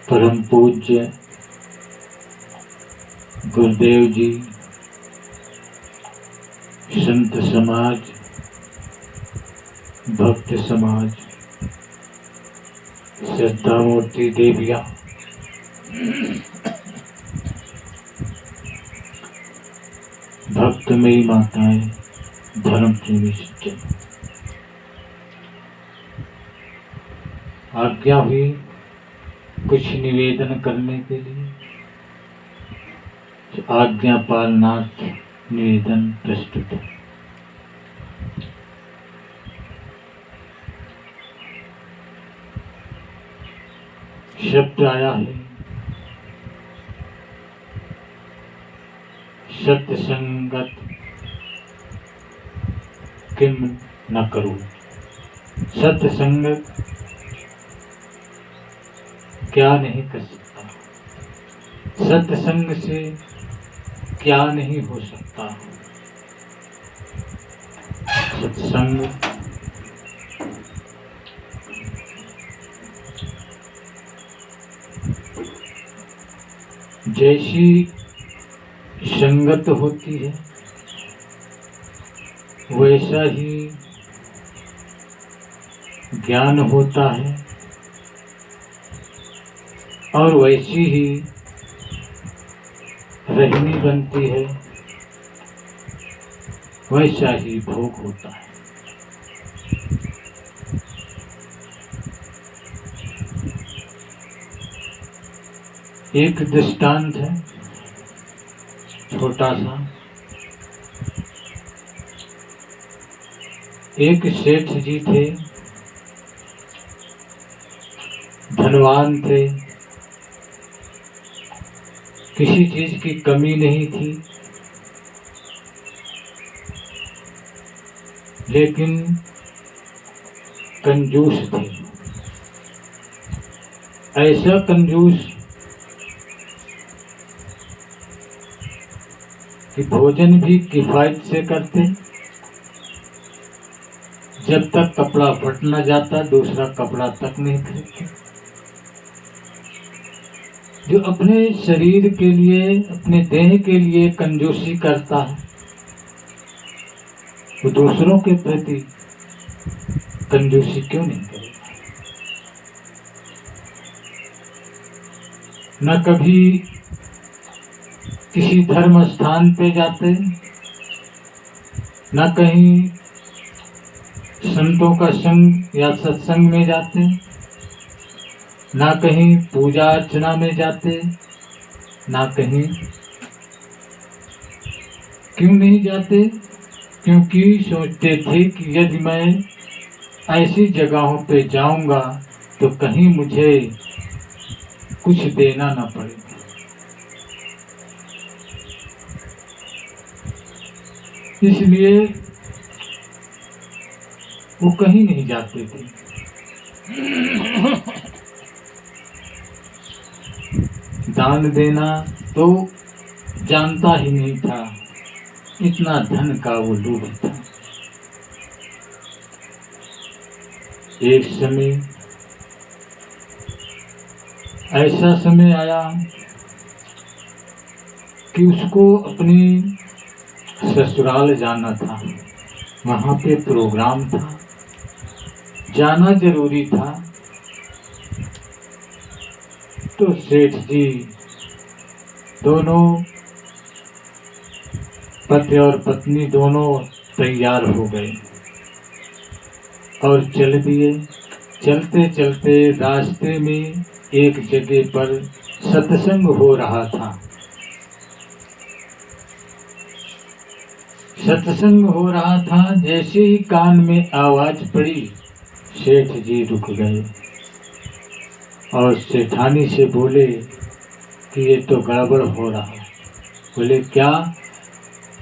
परम पूज्य गुरुदेव जी, संत समाज, भक्त समाज, श्रद्धा मूर्ति देवियाँ, भक्तमयी माताएं, धर्म प्रेमी सज्जन, आज्ञा हुई कुछ निवेदन करने के लिए। आज्ञा पालनार्थ निवेदन प्रस्तुत है। शब्द आया है, सत्संगत किम न करूं। सत्संग क्या नहीं कर सकता, सत्संग से क्या नहीं हो सकता। सत्संग जैसी संगत होती है वैसा ही ज्ञान होता है और वैसी ही रहनी बनती है, वैसा ही भोग होता है। एक दृष्टांत है छोटा सा। एक सेठ जी थे, धनवान थे, किसी चीज की कमी नहीं थी, लेकिन कंजूस थे। ऐसा कंजूस कि भोजन भी किफायत से करते, जब तक कपड़ा फट न जाता दूसरा कपड़ा तक नहीं खरीदते। जो अपने शरीर के लिए, अपने देह के लिए कंजूसी करता है, वो दूसरों के प्रति कंजूसी क्यों नहीं करेगा। न कभी किसी धर्म स्थान पे जाते, न कहीं संतों का संग या सत्संग में जाते, ना कहीं पूजा अर्चना में जाते, ना कहीं। क्यों नहीं जाते? क्योंकि सोचते थे कि यदि मैं ऐसी जगहों पे जाऊंगा तो कहीं मुझे कुछ देना ना पड़े। इसलिए वो कहीं नहीं जाते थे। दान देना तो जानता ही नहीं था, इतना धन का वो लोभ था। एक समय ऐसा समय आया कि उसको अपनी ससुराल जाना था, वहाँ पे प्रोग्राम था, जाना जरूरी था। तो सेठ जी दोनों, पति और पत्नी दोनों तैयार हो गए और चल दिए। चलते चलते रास्ते में एक जगह पर सत्संग हो रहा था। सत्संग हो रहा था, जैसे ही कान में आवाज पड़ी सेठ जी रुक गए और सेठानी से बोले कि ये तो गड़बड़ हो रहा है। बोले क्या?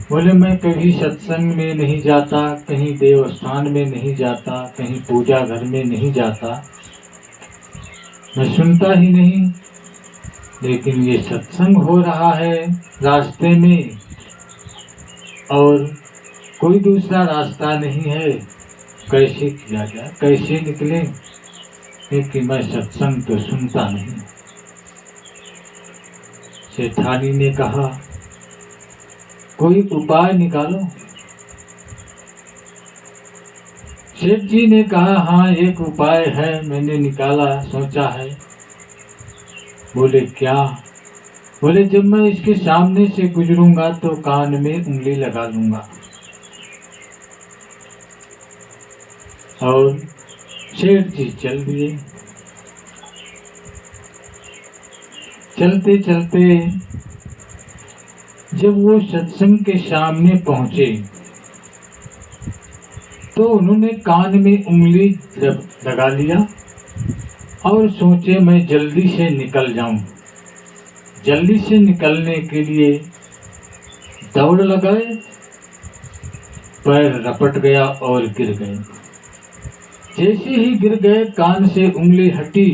बोले मैं कभी सत्संग में नहीं जाता, कहीं देवस्थान में नहीं जाता, कहीं पूजा घर में नहीं जाता, मैं सुनता ही नहीं, लेकिन ये सत्संग हो रहा है रास्ते में और कोई दूसरा रास्ता नहीं है, कैसे किया जाए, कैसे निकले? क्योंकि मैं सत्संग तो सुनता नहीं। सेठानी ने कहा, कोई उपाय निकालो। सेठ जी ने कहा, हाँ एक उपाय है, मैंने निकाला, सोचा है। बोले क्या? बोले जब मैं इसके सामने से गुजरूंगा तो कान में उंगली लगा लूंगा। और सेठ जी चल दिए। चलते चलते जब वो सत्संग के सामने पहुंचे तो उन्होंने कान में उंगली लगा लिया और सोचे मैं जल्दी से निकल जाऊं। जल्दी से निकलने के लिए दौड़ लगाए, पैर रपट गया और गिर गए। जैसे ही गिर गए कान से उंगली हटी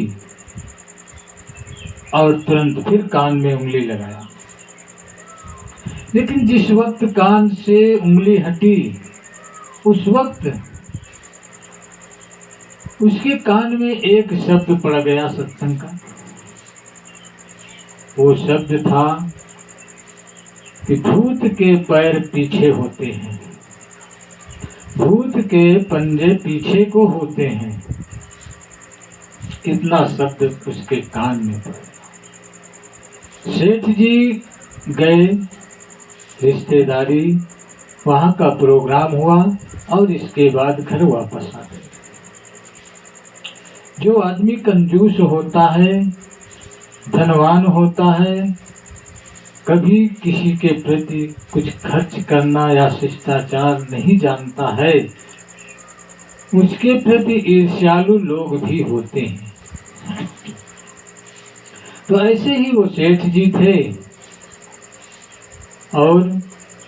और तुरंत फिर कान में उंगली लगाया। लेकिन जिस वक्त कान से उंगली हटी उस वक्त उसके कान में एक शब्द पड़ गया सत्संग का। वो शब्द था कि भूत के पैर पीछे होते हैं, भूत के पंजे पीछे को होते हैं। इतना शब्द उसके कान में पड़ा। सेठ जी गए, रिश्तेदारी वहां का प्रोग्राम हुआ और इसके बाद घर वापस आ गए। जो आदमी कंजूस होता है, धनवान होता है, कभी किसी के प्रति कुछ खर्च करना या शिष्टाचार नहीं जानता है, उसके प्रति ईर्ष्यालु लोग भी होते हैं। तो ऐसे ही वो सेठ जी थे और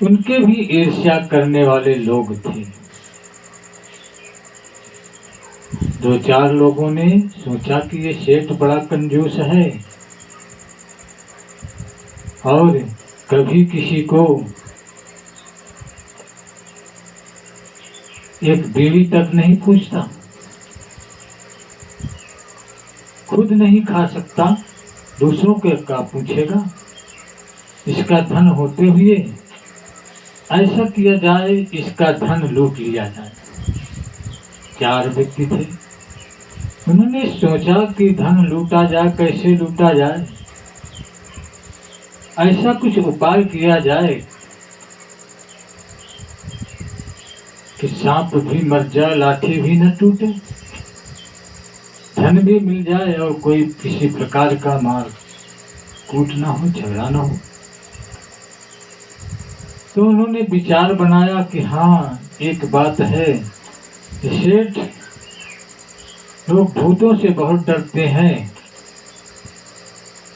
उनके भी ईर्ष्या करने वाले लोग थे। दो चार लोगों ने सोचा कि ये सेठ बड़ा कंजूस है और कभी किसी को एक बीवी तक नहीं पूछता, खुद नहीं खा सकता, दूसरों के क्या पूछेगा। इसका धन होते हुए ऐसा किया जाए, इसका धन लूट लिया जाए। चार व्यक्ति थे, उन्होंने सोचा कि धन लूटा जाए, कैसे लूटा जाए, ऐसा कुछ उपाय किया जाए कि सांप भी मर जाए, लाठी भी न टूटे, धन भी मिल जाए और कोई किसी प्रकार का मार कूट ना हो, झगड़ा ना हो। तो उन्होंने विचार बनाया कि हाँ एक बात है, सेठ लोग भूतों से बहुत डरते हैं,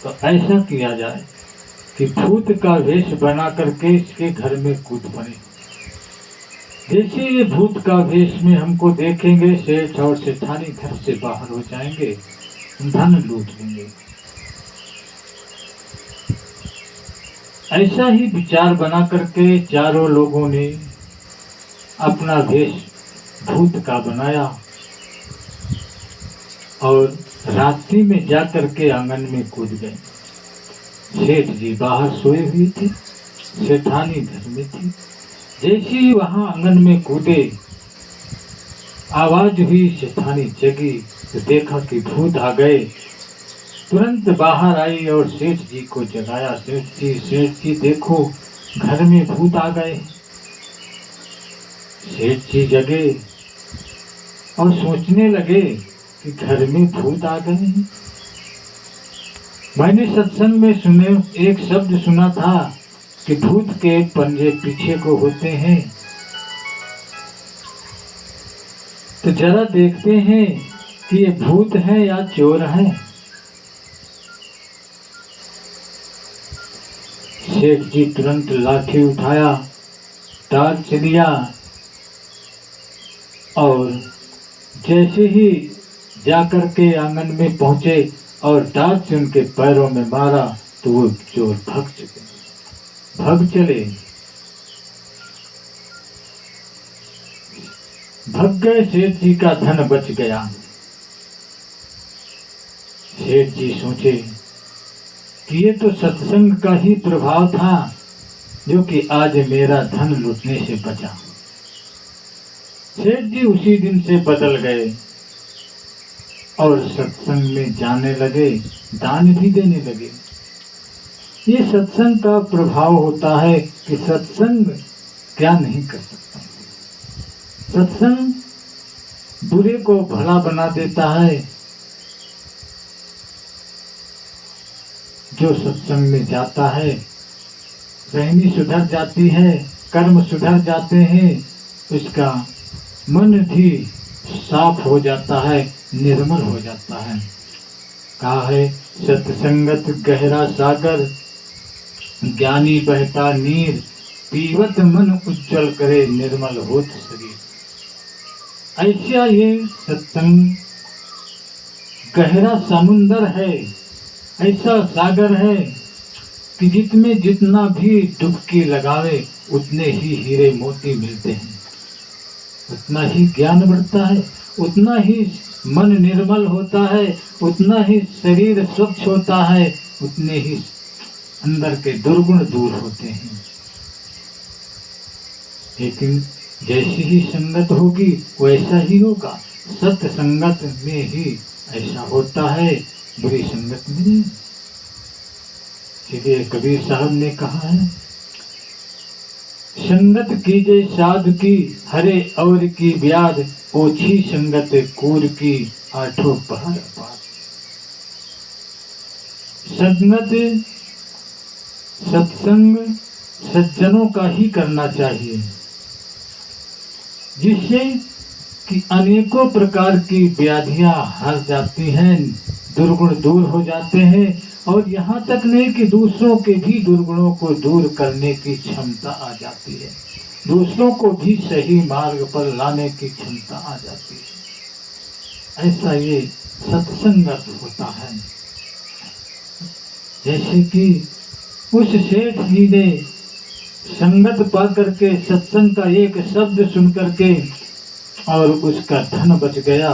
तो ऐसा किया जाए कि भूत का वेश बना करके इसके घर में कूद पड़े। जैसे ये भूत का वेश में हमको देखेंगे, सेठ और सेठानी घर से बाहर हो जाएंगे, धन लूट लेंगे। ऐसा ही विचार बना करके चारों लोगों ने अपना वेश भूत का बनाया और रात्रि में जाकर के आंगन में कूद गए। सेठ जी बाहर सोए हुए थे, सेठानी घर में थी। जैसे ही वहां आंगन में कूदे, आवाज हुई, सेठानी जगी तो देखा कि भूत आ गए। तुरंत बाहर आई और सेठ जी को जगाया। सेठ जी देखो घर में भूत आ गए। सेठ जी जगे और सोचने लगे कि घर में भूत आ गए हैं। मैंने सत्संग में एक शब्द सुना था कि भूत के पंजे पीछे को होते हैं, तो जरा देखते हैं कि ये भूत है या चोर है। सेठ जी तुरंत लाठी उठाया, टार्च लिया और जैसे ही जाकर के आंगन में पहुंचे और टार्च उनके पैरों में मारा तो वो चोर भाग चले। भाग गए, सेठ जी का धन बच गया। सेठ जी सोचे कि ये तो सत्संग का ही प्रभाव था जो कि आज मेरा धन लूटने से बचा। सेठ जी उसी दिन से बदल गए और सत्संग में जाने लगे, दान भी देने लगे। ये सत्संग का प्रभाव होता है कि सत्संग क्या नहीं कर सकता। सत्संग बुरे को भला बना देता है। जो सत्संग में जाता है रहनी सुधर जाती है, कर्म सुधर जाते हैं, उसका मन भी साफ हो जाता है, निर्मल हो जाता है। कहा है सत्संगत गहरा सागर, ज्ञानी बहता नीर, पीवत मन उज्जवल करे, निर्मल होत शरीर। ऐसा ये सत्संग गहरा समुंदर है, ऐसा सागर है कि जितने जितना भी डुबकी लगावे उतने ही हीरे मोती मिलते हैं, उतना ही ज्ञान बढ़ता है, उतना ही मन निर्मल होता है, उतना ही शरीर स्वच्छ होता है, उतने ही अंदर के दुर्गुण दूर होते हैं। लेकिन जैसी ही संगत होगी वैसा ही होगा। सत्य संगत में ही ऐसा होता है, बुरी संगत में नहीं। इसलिए कबीर साहब ने कहा है, संगत कीजे साधु की, हरे और की ब्याद, ओछी संगत कूर की, आठों पहर पार। संगत सत्संग सज्जनों का ही करना चाहिए, जिससे कि अनेकों प्रकार की व्याधियां हर जाती हैं, दुर्गुण दूर हो जाते हैं, और यहाँ तक नहीं कि दूसरों के भी दुर्गुणों को दूर करने की क्षमता आ जाती है, दूसरों को भी सही मार्ग पर लाने की क्षमता आ जाती है। ऐसा ये सत्संगत होता है। जैसे कि उस सेठ जी ने संगत पा करके, सत्संग का एक शब्द सुन करके, और उसका धन बच गया,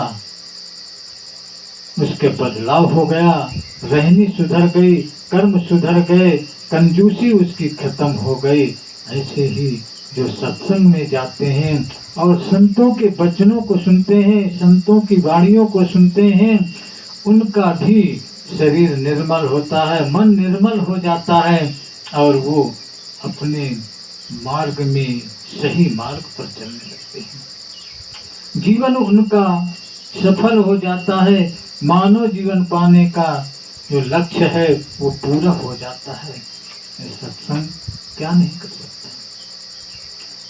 उसके बदलाव हो गया, रहनी सुधर गई, कर्म सुधर गए, कंजूसी उसकी खत्म हो गई। ऐसे ही जो सत्संग में जाते हैं और संतों के वचनों को सुनते हैं, संतों की वाणियों को सुनते हैं, उनका भी शरीर निर्मल होता है, मन निर्मल हो जाता है, और वो अपने मार्ग में, सही मार्ग पर चलने लगते हैं। जीवन उनका सफल हो जाता है, मानव जीवन पाने का जो लक्ष्य है वो पूरा हो जाता है। सत्संग क्या नहीं कर सकता।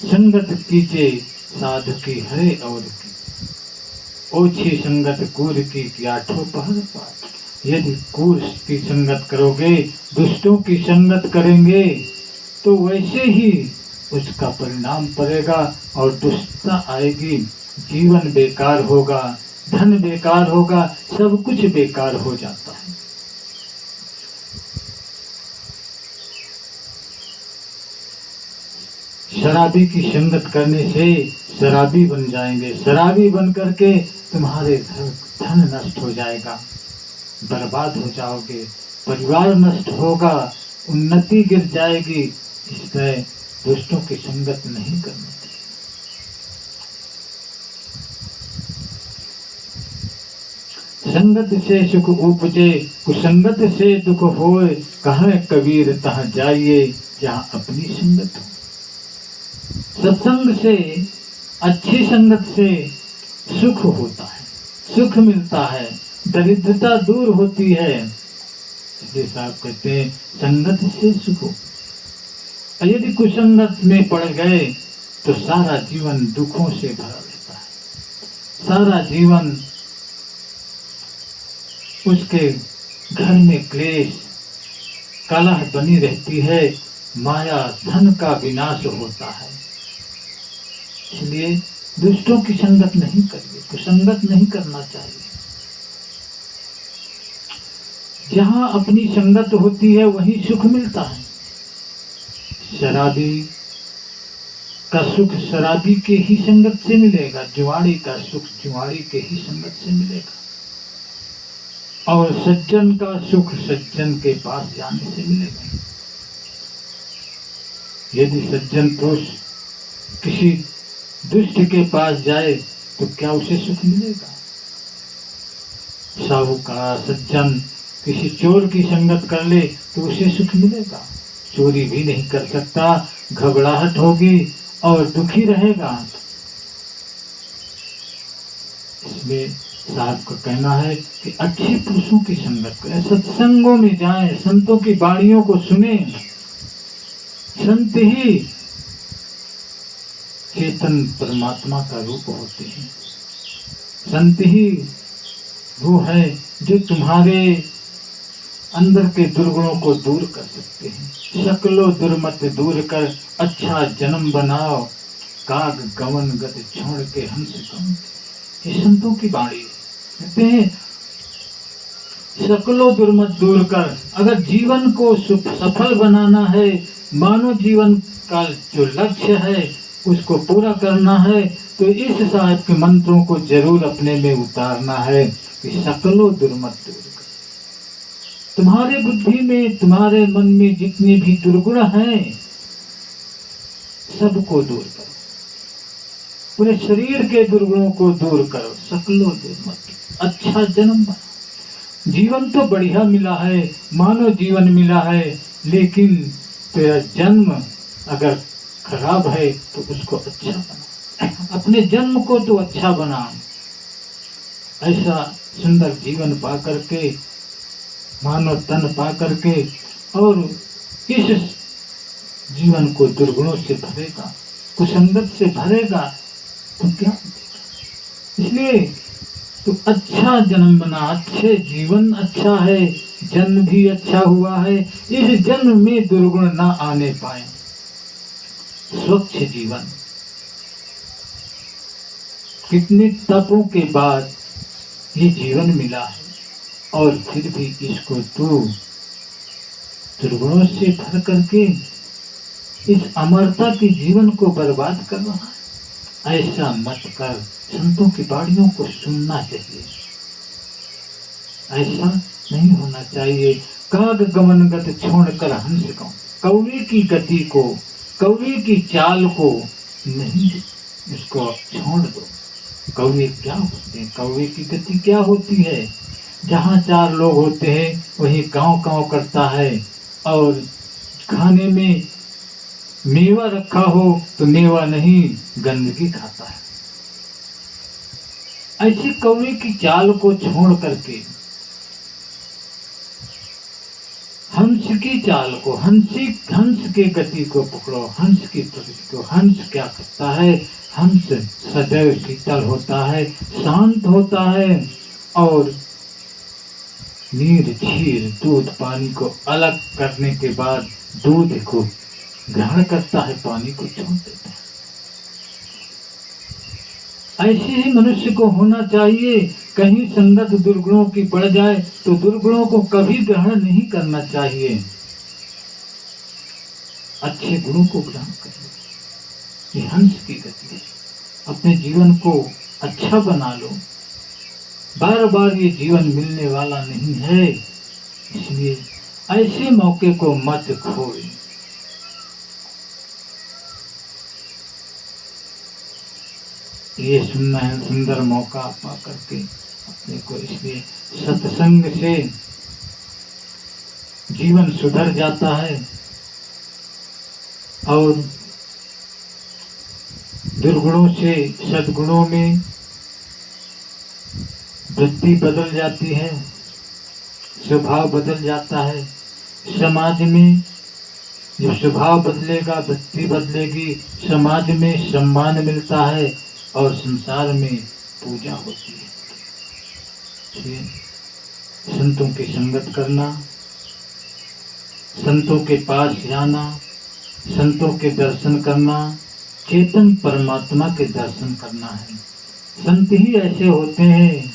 संगत कीजे साधु की, हरे और की, ओछी संगत कूर की, आठों पहर पार। यदि कूर की संगत करोगे, दुष्टों की संगत करेंगे, तो वैसे ही उसका परिणाम पड़ेगा और दुष्टता आएगी, जीवन बेकार होगा, धन बेकार होगा, सब कुछ बेकार हो जाता है। शराबी की संगत करने से शराबी बन जाएंगे, शराबी बन करके तुम्हारे घर धन नष्ट हो जाएगा, बर्बाद हो जाओगे, परिवार नष्ट होगा, उन्नति गिर जाएगी। इसलिए दुष्टों की संगत नहीं करनी चाहिए। संगत से सुख उपजे, कुसंगत से दुख होए, कहे कबीर तहाँ जाइए जहाँ अपनी संगत हो। सत्संग से, अच्छी संगत से सुख होता है, सुख मिलता है, दरिद्रता दूर होती है। इसलिए साहब कहते हैं संगत से सुख हो। यदि कुसंगत में पड़ गए तो सारा जीवन दुखों से भरा रहता है, सारा जीवन उसके घर में क्लेश, कलह बनी रहती है, माया धन का विनाश होता है। इसलिए दुष्टों की संगत नहीं करिए, कुसंगत नहीं करना चाहिए। जहां अपनी संगत होती है वहीं सुख मिलता है। शराबी का सुख शराबी के ही संगत से मिलेगा, जुआड़ी का सुख जुआड़ी के ही संगत से मिलेगा। और सज्जन का सुख सज्जन के पास जाने से मिलेगा। यदि सज्जन पुरुष किसी दुष्ट के पास जाए तो क्या उसे सुख मिलेगा? साहूकार सज्जन किसी चोर की संगत कर ले तो उसे सुख मिलेगा? चोरी भी नहीं कर सकता, घबराहट होगी और दुखी रहेगा। इसलिए साहब का कहना है कि अच्छे पुरुषों की संगत करें, सत्संगों में जाएं, संतों की वाणियों को सुने। संत ही चेतन परमात्मा का रूप होते हैं। संत ही वो है जो तुम्हारे अंदर के दुर्गुणों को दूर कर सकते हैं। शकलो दुर्मत दूर कर अच्छा जन्म बनाओ, काग गवन गत छोड़ के हंस गम। ये संतों की वाणी कहते हैं शकलो दुर्मत दूर कर। अगर जीवन को सफल बनाना है, मानव जीवन का जो लक्ष्य है उसको पूरा करना है, तो इस साहब के मंत्रों को जरूर अपने में उतारना है कि शकलो दुर्मत दूर कर। तुम्हारे बुद्धि में, तुम्हारे मन में जितने भी दुर्गुण हैं सबको दूर करो, पूरे शरीर के दुर्गुणों को दूर करो। शकलो दुर्मत, अच्छा जन्म बना। जीवन तो बढ़िया मिला है, मानव जीवन मिला है, लेकिन तेरा जन्म अगर खराब है तो उसको अच्छा बना। अपने जन्म को तो अच्छा बना। ऐसा सुंदर जीवन पा करके, मानव तन पा करके, और इस जीवन को दुर्गुणों से भरेगा, कुसंगत से भरेगा तो क्या होगा? इसलिए तो अच्छा जन्म बना, अच्छे जीवन अच्छा है, जन्म भी अच्छा हुआ है, इस जन्म में दुर्गुण ना आने पाए। स्वच्छ जीवन, कितने तपों के बाद ये जीवन मिला है और फिर भी इसको तू दुर्गुणों से भर करके इस अमरता के जीवन को बर्बाद कर रहा है। ऐसा मत कर। संतों की वाणियों को सुनना चाहिए, ऐसा नहीं होना चाहिए। काग गमन गत छोड़कर हंस गम। कौवे की गति को, कौवे की चाल को नहीं, उसको छोड़ दो। कौवे क्या होते हैं? कौवे की गति क्या होती है? जहाँ चार लोग होते हैं वहीं काँव काँव करता है, और खाने में मेवा रखा हो तो मेवा नहीं, गंदगी खाता है। ऐसे कौवे की चाल को छोड़ करके हंस की चाल को, हंस के गति को पकड़ो, हंस की प्रगति को। हंस क्या करता है? हंस सदैव शीतल होता है, शांत होता है, और नीर क्षीर दूध पानी को अलग करने के बाद दूध को ग्रहण करता है, पानी को छोड़ देता है। ऐसे ही मनुष्य को होना चाहिए। कहीं संगत दुर्गुणों की बढ़ जाए तो दुर्गुणों को कभी ग्रहण नहीं करना चाहिए, अच्छे गुणों को ग्रहण करो। ये हंस की गति है। अपने जीवन को अच्छा बना लो। बार बार ये जीवन मिलने वाला नहीं है, इसलिए ऐसे मौके को मत खोए। ये सुनना है सुंदर मौका पा करके अपने को, इसलिए सत्संग से जीवन सुधर जाता है और दुर्गुणों से सद्गुणों में वृत्ति बदल जाती है, स्वभाव बदल जाता है। समाज में जो स्वभाव बदलेगा, वृत्ति बदलेगी, समाज में सम्मान मिलता है और संसार में पूजा होती है। इसलिए संतों की संगत करना, संतों के पास जाना, संतों के दर्शन करना, चेतन परमात्मा के दर्शन करना है। संत ही ऐसे होते हैं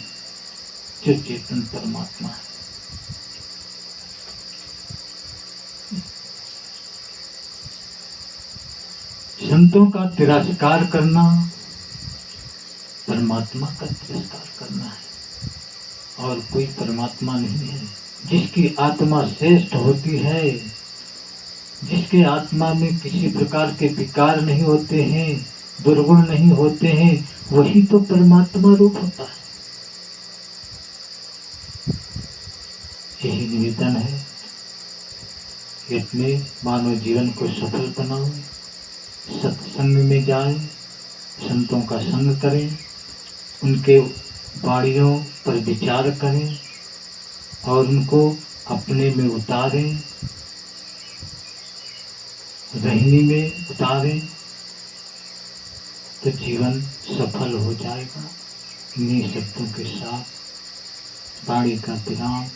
जो चेतन परमात्मा है। संतों का तिरस्कार करना परमात्मा का तिरस्कार करना है। और कोई परमात्मा नहीं है। जिसकी आत्मा श्रेष्ठ होती है, जिसके आत्मा में किसी प्रकार के विकार नहीं होते हैं, दुर्गुण नहीं होते हैं, वही तो परमात्मा रूप होता है। यही निवेदन है कि अपने मानव जीवन को सफल बनाओ, सत्संग में जाएं, संतों का संग करें, उनके वाणियों पर विचार करें और उनको अपने में उतारें, रहनी में उतारें, तो जीवन सफल हो जाएगा। इन्हीं शब्दों के साथ वाणी का विराम।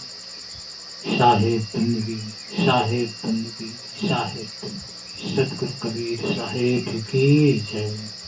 साहेब बंदगी, साहेब बंदगी, साहेब बंदगी। सतगुरु कबीर साहेब की जय।